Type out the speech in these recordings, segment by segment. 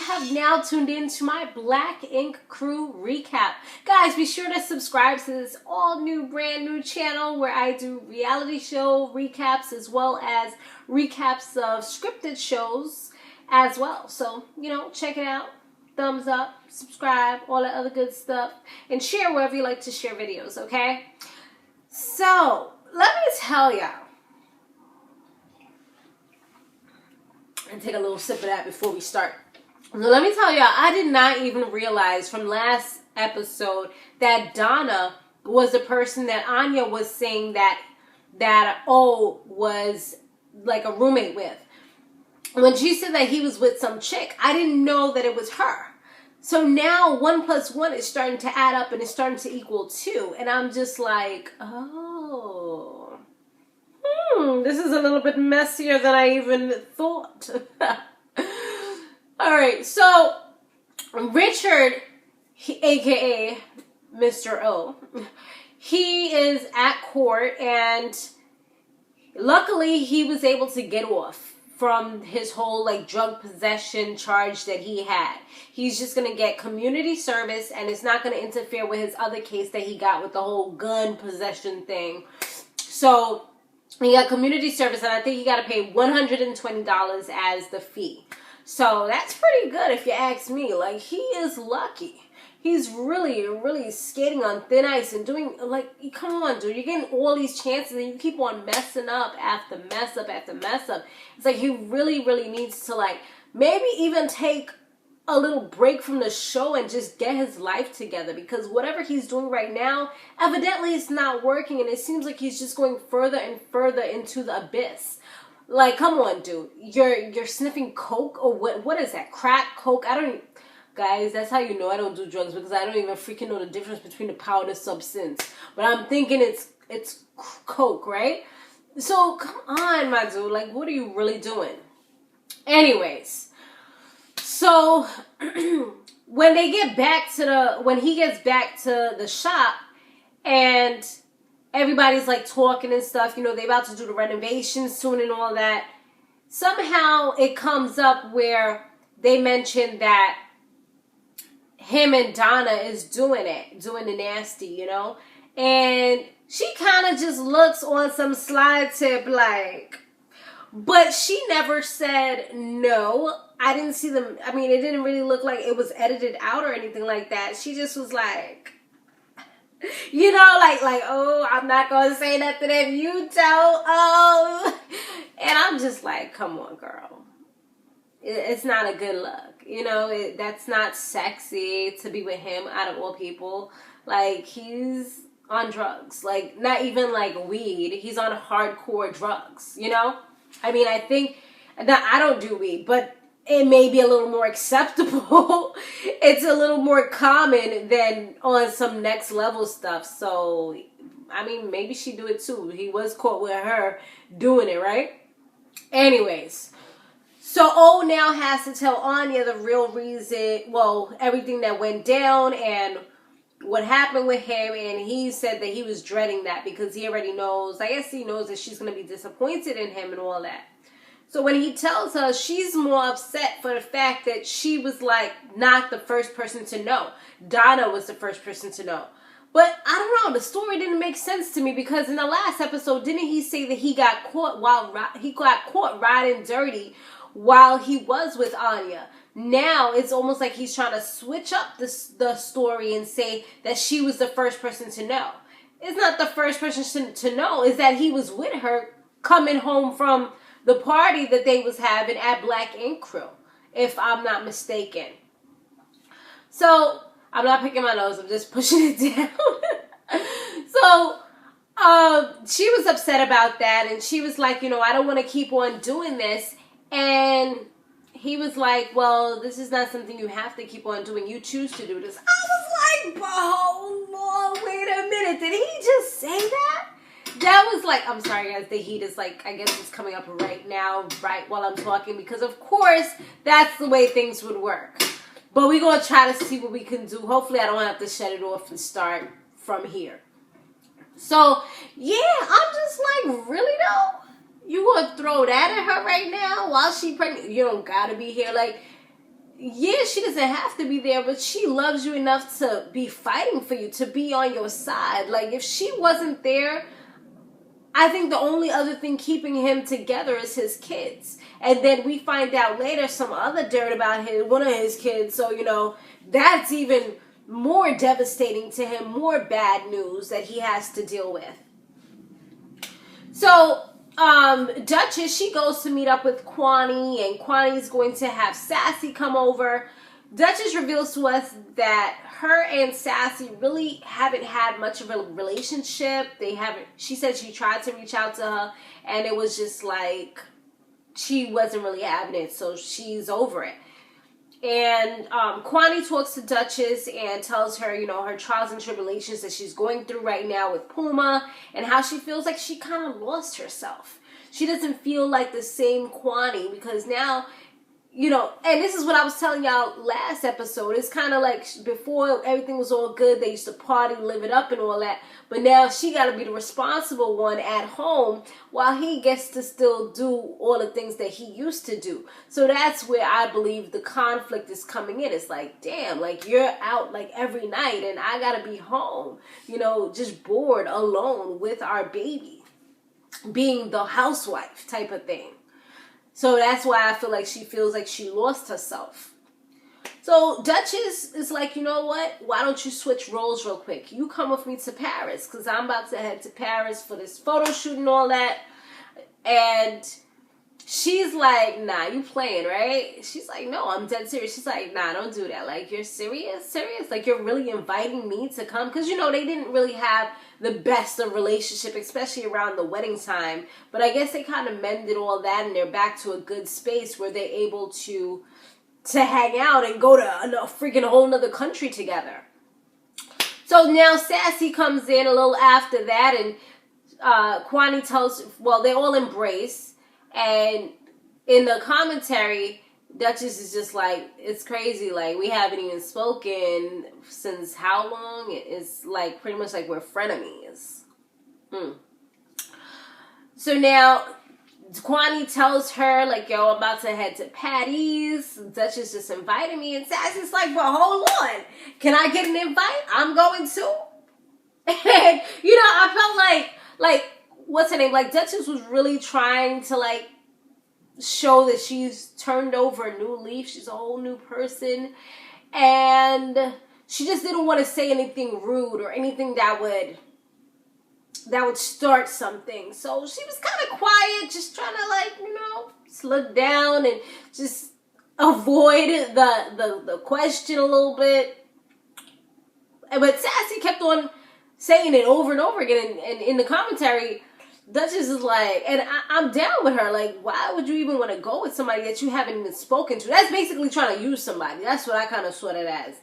have now tuned in to my Black Ink Crew recap. Guys, be sure to subscribe to this all new, brand new channel where I do reality show recaps as well as recaps of scripted shows as well. So, check it out. Thumbs up, subscribe, all that other good stuff, and share wherever you like to share videos, okay? So, let me tell y'all. And take a little sip of that before we start. So let me tell y'all, I did not even realize from last episode that Donna was the person that Anya was saying that O was like a roommate with. When she said that he was with some chick, I didn't know that it was her. So now 1 + 1 is starting to add up and it's starting to equal 2. And I'm just like, oh. This is a little bit messier than I even thought. All right, so Richard, aka Mr. O, he is at court, and luckily he was able to get off from his whole drug possession charge that he had. He's just going to get community service, and it's not going to interfere with his other case that he got with the whole gun possession thing. So he got community service, and I think he got to pay $120 as the fee. So that's pretty good if you ask me. He is lucky. He's really, really skating on thin ice and doing, come on, dude. You're getting all these chances and you keep on messing up after mess up after mess up. It's he really, really needs to, maybe even take a little break from the show and just get his life together, because whatever he's doing right now, evidently it's not working, and it seems like he's just going further and further into the abyss. Come on, dude. You're sniffing coke, or what is that? Crack, coke? Guys, that's how you know I don't do drugs, because I don't even freaking know the difference between the powder substance. But I'm thinking it's coke, right? So come on, my dude. What are you really doing? Anyways. So, when he gets back to the shop, and everybody's talking and stuff, they about to do the renovations soon and all that, somehow it comes up where they mention that him and Donna is doing the nasty, and she kind of just looks on some slide tip but she never said no. I didn't see them. I mean, it didn't really look like it was edited out or anything like that. She just was oh, I'm not going to say nothing if you don't. And I'm just come on, girl. It's not a good look. That's not sexy to be with him out of all people. He's on drugs. Not even weed. He's on hardcore drugs, I mean, I think, now I don't do weed, but it may be a little more acceptable. It's a little more common than on some next level stuff. So, I mean, maybe she do it too. He was caught with her doing it, right? Anyways, so O now has to tell Anya the real reason, everything that went down and what happened with him, and he said that he was dreading that because he already knows, I guess he knows that she's going to be disappointed in him and all that. So when he tells her, she's more upset for the fact that she was not the first person to know. Donna was the first person to know. But I don't know, the story didn't make sense to me, because in the last episode, didn't he say that he got caught riding dirty while he was with Anya? Now it's almost like he's trying to switch up the story and say that she was the first person to know. It's not the first person to know. It's that he was with her coming home from the party that they was having at Black Ink Crew, if I'm not mistaken. So I'm not picking my nose. I'm just pushing it down. So she was upset about that, and she was like, I don't want to keep on doing this. And he was like, well, this is not something you have to keep on doing. You choose to do this. I was like, oh, wait a minute. Did he just say that? That was I'm sorry, guys. The heat is I guess it's coming up right now, right while I'm talking, because of course, that's the way things would work. But we're going to try to see what we can do. Hopefully, I don't have to shut it off and start from here. So, yeah, I'm just really though? You gonna throw that at her right now while she pregnant? You don't gotta be here. yeah, she doesn't have to be there, but she loves you enough to be fighting for you, to be on your side. Like, if she wasn't there, I think the only other thing keeping him together is his kids. And then we find out later some other dirt about one of his kids. So, you know, that's even more devastating to him, more bad news that he has to deal with. So, Duchess, she goes to meet up with Kwani, and Kwani's going to have Sassy come over. Duchess reveals to us that her and Sassy really haven't had much of a relationship. She said she tried to reach out to her, and it was just like, she wasn't really having it, so she's over it. And Kwani talks to Duchess and tells her, you know, her trials and tribulations that she's going through right now with Puma, and how she feels like she kind of lost herself. She doesn't feel like the same Kwani, because now, you know, and this is what I was telling y'all last episode. It's kind of like before everything was all good, they used to party, live it up and all that. But now she got to be the responsible one at home while he gets to still do all the things that he used to do. So that's where I believe the conflict is coming in. It's like, damn, like you're out like every night and I got to be home, you know, just bored, alone with our baby, being the housewife type of thing. So that's why I feel like she feels like she lost herself. So Duchess is like, you know what? Why don't you switch roles real quick? You come with me to Paris, because I'm about to head to Paris for this photo shoot and all that. And she's like, nah, you playing, right? She's like, no, I'm dead serious. She's like, nah, don't do that. Like, you're serious? Serious? Like, you're really inviting me to come? Because, you know, they didn't really have the best of relationship, especially around the wedding time. But I guess they kind of mended all that, and they're back to a good space where they're able to hang out and go to a freaking whole nother country together. So now Sassy comes in a little after that, and Kwani tells, well, they all embrace. And in the commentary, Duchess is just like, it's crazy. Like, we haven't even spoken since how long? It's like pretty much like we're frenemies. So now Kwani tells her, like, yo, I'm about to head to Patty's. Duchess just invited me. And Sassy's like, well, hold on. Can I get an invite? I'm going too. And, you know, I felt like, what's her name? Like, Duchess was really trying to, like, show that she's turned over a new leaf. She's a whole new person. And she just didn't want to say anything rude or anything that would start something. So she was kind of quiet, just trying to, like, you know, just look down and just avoid the question a little bit. But Sassy kept on saying it over and over again. And in the commentary, Duchess is like, and I'm down with her. Like, why would you even want to go with somebody that you haven't even spoken to? That's basically trying to use somebody. That's what I kind of saw it as.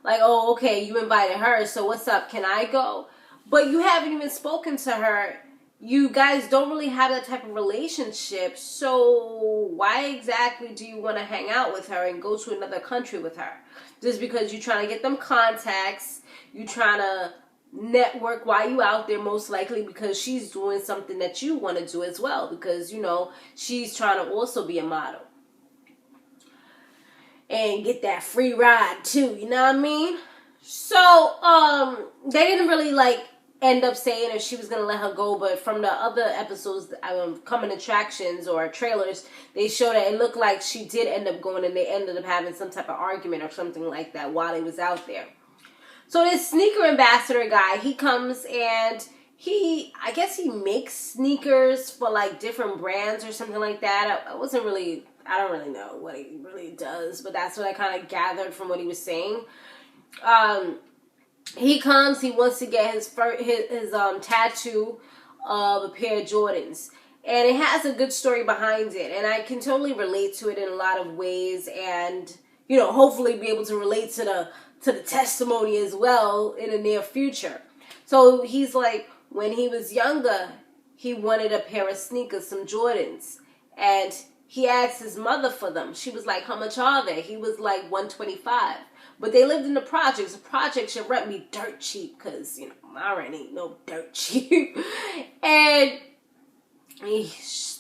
Like, oh, okay, you invited her, so what's up? Can I go? But you haven't even spoken to her. You guys don't really have that type of relationship. So why exactly do you want to hang out with her and go to another country with her? Just because you're trying to get them contacts. You're trying to network while you out there, most likely because she's doing something that you want to do as well. Because, you know, she's trying to also be a model. And get that free ride too, you know what I mean? So, they didn't really, like, end up saying if she was going to let her go, but from the other episodes, coming attractions or trailers, they showed that it looked like she did end up going, and they ended up having some type of argument or something like that while he was out there. So this sneaker ambassador guy, he comes and I guess he makes sneakers for, like, different brands or something like that. I don't really know what he really does, but that's what I kind of gathered from what he was saying. He comes, he wants to get his tattoo of a pair of Jordans. And it has a good story behind it. And I can totally relate to it in a lot of ways. And, you know, hopefully be able to relate to the testimony as well in the near future. So he's like, when he was younger, he wanted a pair of sneakers, some Jordans. And he asked his mother for them. She was like, how much are they? He was like, $125. But they lived in the projects. The projects should rent me dirt cheap because, you know, I rent ain't no dirt cheap. And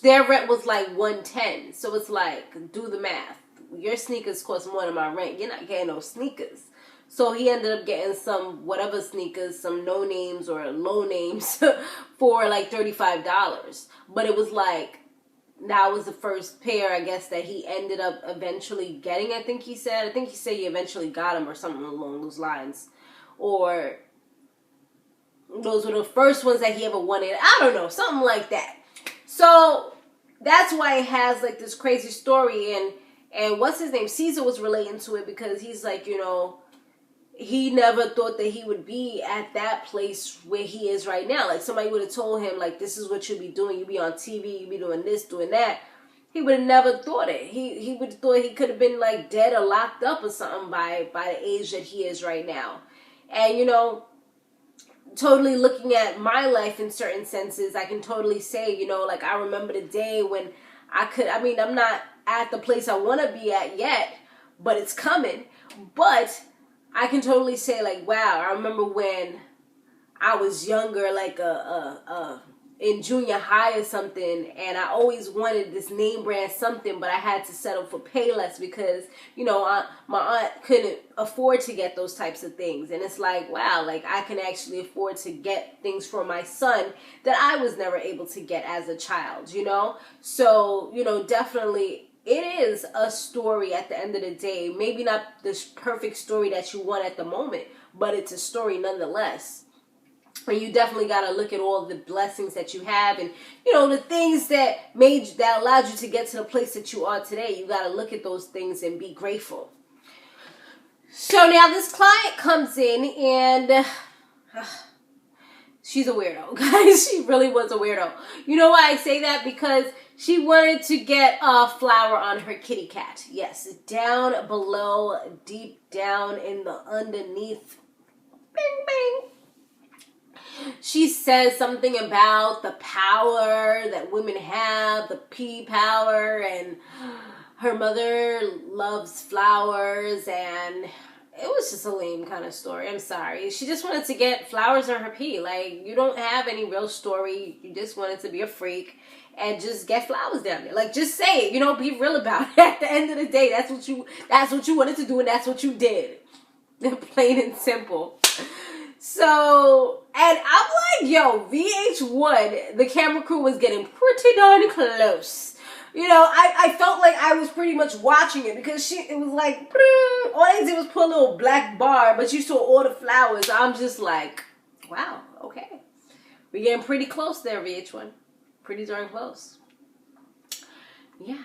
their rent was like $110. So it's like, do the math. your sneakers cost more than my rent. You're not getting no sneakers. So he ended up getting some whatever sneakers, some no names or low names for like $35. But it was like, that was the first pair, I guess, that he ended up eventually getting, I think he said he eventually got them or something along those lines. Or those were the first ones that he ever wanted. I don't know, something like that. So that's why it has like this crazy story. And what's his name? Caesar was relating to it because he's like, you know, he never thought that he would be at that place where he is right now. Like, somebody would have told him, like, this is what you'll be doing. You'll be on TV. You'll be doing this, doing that. He would have never thought it. He would have thought he could have been, like, dead or locked up or something by the age that he is right now. And, you know, totally looking at my life in certain senses, I can totally say, you know, like, I remember the day when I'm not at the place I want to be at yet, but it's coming. But I can totally say, like, wow, I remember when I was younger, like in junior high or something, and I always wanted this name brand something, but I had to settle for Payless because, you know, my aunt couldn't afford to get those types of things. And it's like, wow, like, I can actually afford to get things for my son that I was never able to get as a child, you know? So, you know, definitely it is a story at the end of the day. Maybe not this perfect story that you want at the moment, but it's a story nonetheless. And you definitely got to look at all the blessings that you have, and, you know, the things that allowed you to get to the place that you are today. You got to look at those things and be grateful. So now this client comes in, and she's a weirdo, guys. She really was a weirdo. You know why I say that? Because she wanted to get a flower on her kitty cat. Yes, down below, deep down in the underneath. Bing, bing. She says something about the power that women have, the pea power, and her mother loves flowers, and it was just a lame kind of story. I'm sorry. She just wanted to get flowers on her pea. Like, you don't have any real story. You just wanted to be a freak and just get flowers down there. Like, just say it. You know, be real about it. At the end of the day, that's what you wanted to do, and that's what you did. Plain and simple. So, and I'm like, yo, VH1, the camera crew was getting pretty darn close. You know, I felt like I was pretty much watching it because it was like, all they did was put a little black bar, but you saw all the flowers. I'm just like, wow, okay. We're getting pretty close there, VH1. Pretty darn close. Yeah.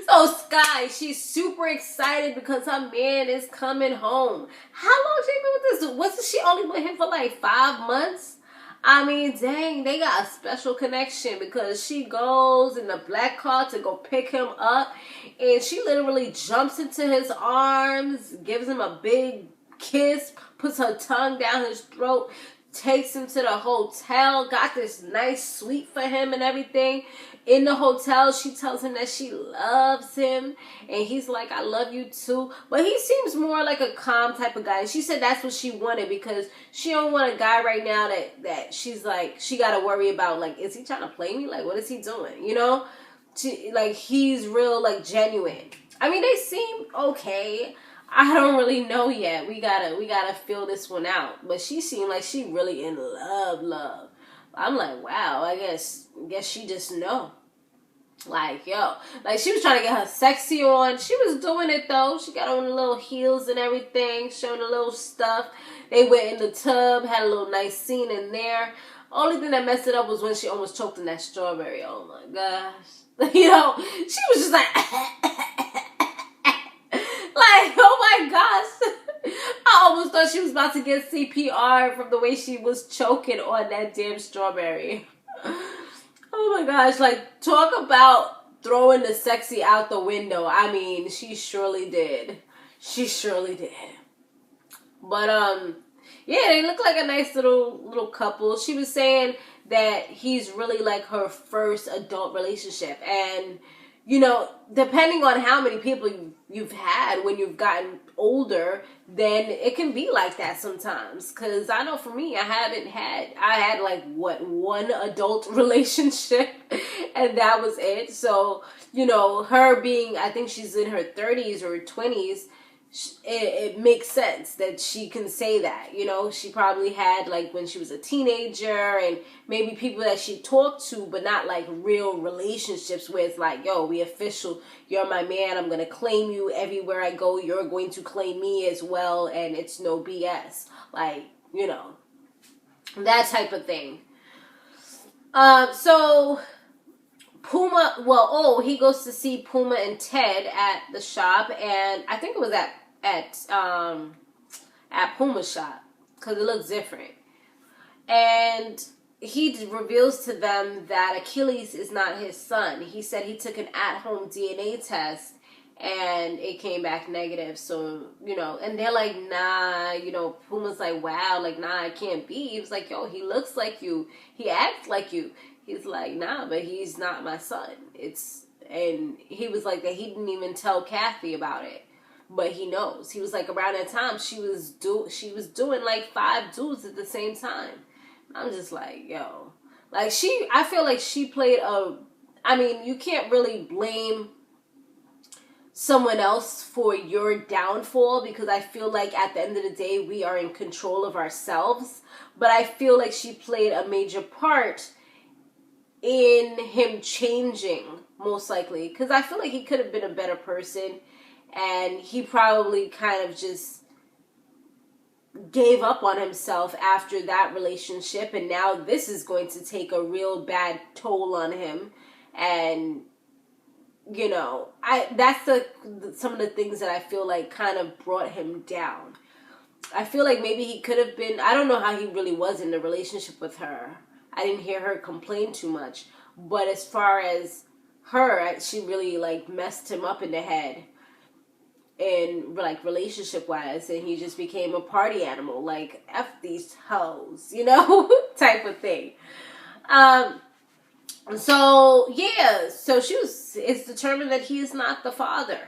So Sky, she's super excited because her man is coming home. How long she been with this? Wasn't she only with him for like 5 months? I mean, dang, they got a special connection because she goes in the black car to go pick him up, and she literally jumps into his arms, gives him a big kiss, puts her tongue down his throat, takes him to the hotel, got this nice suite for him and everything. In the hotel, she tells him that she loves him, and he's like, I love you too. But he seems more like a calm type of guy. And she said that's what she wanted because she don't want a guy right now that she's like, she got to worry about, like, is he trying to play me? Like, what is he doing? You know? Like, he's real, like, genuine. I mean, they seem okay. I don't really know yet. We gotta feel this one out. But she seemed like she really in love. I'm like, wow, I guess she just know. Like, yo. Like, she was trying to get her sexy on. She was doing it, though. She got on the little heels and everything, showing the little stuff. They went in the tub, had a little nice scene in there. Only thing that messed it up was when she almost choked in that strawberry. Oh, my gosh. You know, she was just like... Like, oh my gosh. I almost thought she was about to get CPR from the way she was choking on that damn strawberry. Oh my gosh. Like, talk about throwing the sexy out the window. I mean, she surely did. She surely did. But, yeah, they look like a nice little couple. She was saying that he's really like her first adult relationship. And, you know, depending on how many people you've had when you've gotten older, then it can be like that sometimes. Because I know for me, I had like, one adult relationship, and that was it. So, you know, her being, I think she's in her 30s or 20s, it makes sense that she can say that. You know, she probably had, like, when she was a teenager, and maybe people that she talked to, but not like real relationships where it's like, yo, we official, you're my man, I'm gonna claim you everywhere I go, you're going to claim me as well, and it's no BS. Like, you know, that type of thing. So Puma, he goes to see Puma and Ted at the shop, and I think it was at Puma's shop, because it looks different. And he reveals to them that Achilles is not his son. He said he took an at-home DNA test, and it came back negative. So, you know, and they're like, nah, you know, Puma's like, wow, like, nah, it can't be. He was like, yo, he looks like you. He acts like you. He's like, nah, but he's not my son. And he was like that he didn't even tell Kathy about it, but he knows. He was like, around that time she was doing like 5 dudes at the same time. I'm just like, yo, like I feel like she played I mean, you can't really blame someone else for your downfall, because I feel like at the end of the day we are in control of ourselves, but I feel like she played a major part in him changing, most likely, because I feel like he could have been a better person, and he probably kind of just gave up on himself after that relationship, and now this is going to take a real bad toll on him. And you know, that's some of the things that I feel like kind of brought him down. I feel like maybe he could have been, I don't know how he really was in the relationship with her. I didn't hear her complain too much. But as far as her, she really, like, messed him up in the head. And, like, relationship-wise. And he just became a party animal. Like, F these hoes, you know? Type of thing. So, yeah. So it's determined that he is not the father.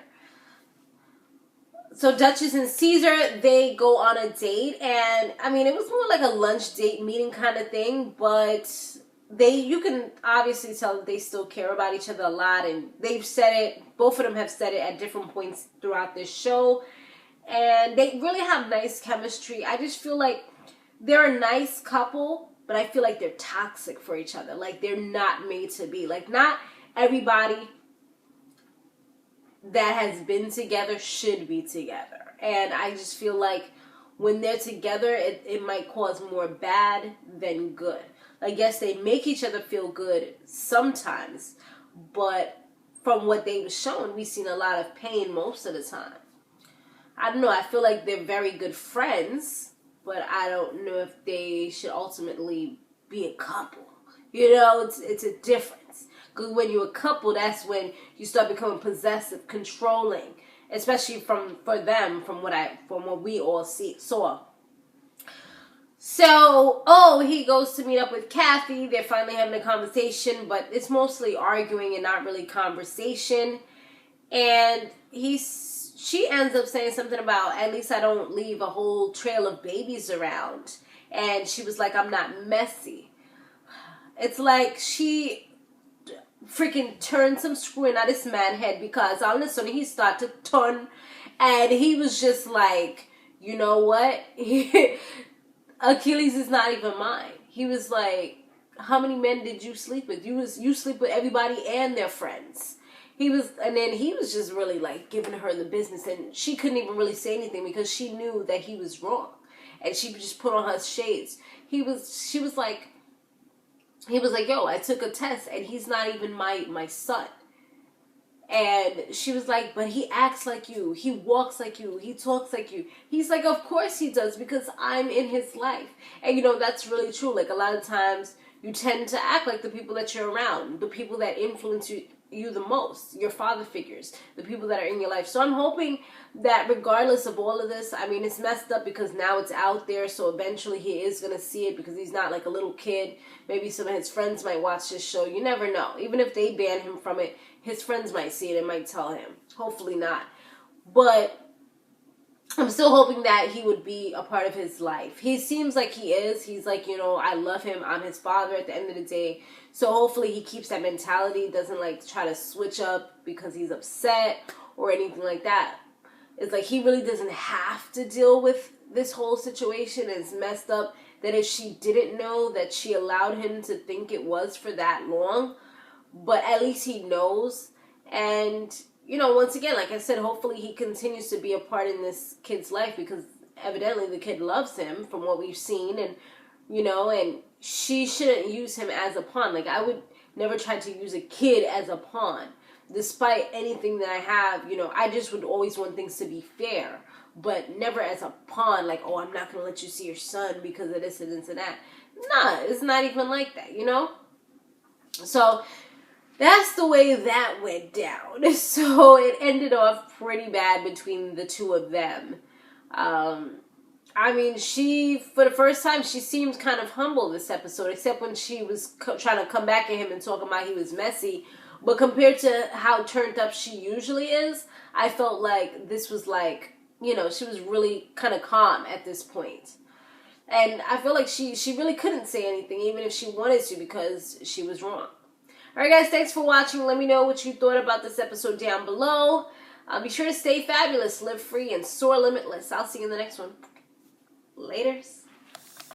So Duchess and Caesar, they go on a date, and I mean, it was more like a lunch date meeting kind of thing, but you can obviously tell that they still care about each other a lot, and they've said it, both of them have said it at different points throughout this show, and they really have nice chemistry. I just feel like they're a nice couple, but I feel like they're toxic for each other. Like, they're not made to be. Like, not everybody that has been together should be together. And I just feel like when they're together, it might cause more bad than good. Like, yes, they make each other feel good sometimes, but from what they was shown, we've seen a lot of pain most of the time. I don't know, I feel like they're very good friends, but I don't know if they should ultimately be a couple. You know, it's a difference. Because when you're a couple, that's when you start becoming possessive, controlling, especially from what we all saw. So, he goes to meet up with Kathy. They're finally having a conversation, but it's mostly arguing and not really conversation. And she ends up saying something about, at least I don't leave a whole trail of babies around. And she was like, I'm not messy. It's like she freaking turned some screw in at this man's head, because all of a sudden he started to turn, and he was just like, you know what? Achilles is not even mine. He was like, how many men did you sleep with? You sleep with everybody and their friends. And then he was just really like giving her the business, and she couldn't even really say anything because she knew that he was wrong, and she just put on her shades. He was like, yo, I took a test and he's not even my son. And she was like, but he acts like you. He walks like you. He talks like you. He's like, of course he does, because I'm in his life. And, you know, that's really true. Like, a lot of times you tend to act like the people that you're around, the people that influence you the most, your father figures, the people that are in your life. So I'm hoping that regardless of all of this, I mean, it's messed up because now it's out there, so eventually he is going to see it, because he's not like a little kid. Maybe some of his friends might watch this show. You never know. Even if they ban him from it, his friends might see it and might tell him. Hopefully not. But I'm still hoping that he would be a part of his life. He seems like he is. He's like, you know, I love him. I'm his father at the end of the day. So hopefully he keeps that mentality. Doesn't like try to switch up because he's upset or anything like that. It's like he really doesn't have to deal with this whole situation. It's messed up that if she didn't know, that she allowed him to think it was for that long. But at least he knows. And, you know, once again, like I said, hopefully he continues to be a part in this kid's life, because evidently the kid loves him from what we've seen. And, you know, and she shouldn't use him as a pawn. Like, I would never try to use a kid as a pawn. Despite anything that I have, you know, I just would always want things to be fair. But never as a pawn, like, oh, I'm not going to let you see your son because of this and this and that. Nah, it's not even like that, you know? So that's the way that went down. So it ended off pretty bad between the two of them. I mean, she, for the first time, she seemed kind of humble this episode, except when she was trying to come back at him and talking about he was messy. But compared to how turned up she usually is, I felt like this was like, you know, she was really kind of calm at this point. And I feel like she really couldn't say anything, even if she wanted to, because she was wrong. Alright guys, thanks for watching. Let me know what you thought about this episode down below. Be sure to stay fabulous, live free, and soar limitless. I'll see you in the next one. Laters.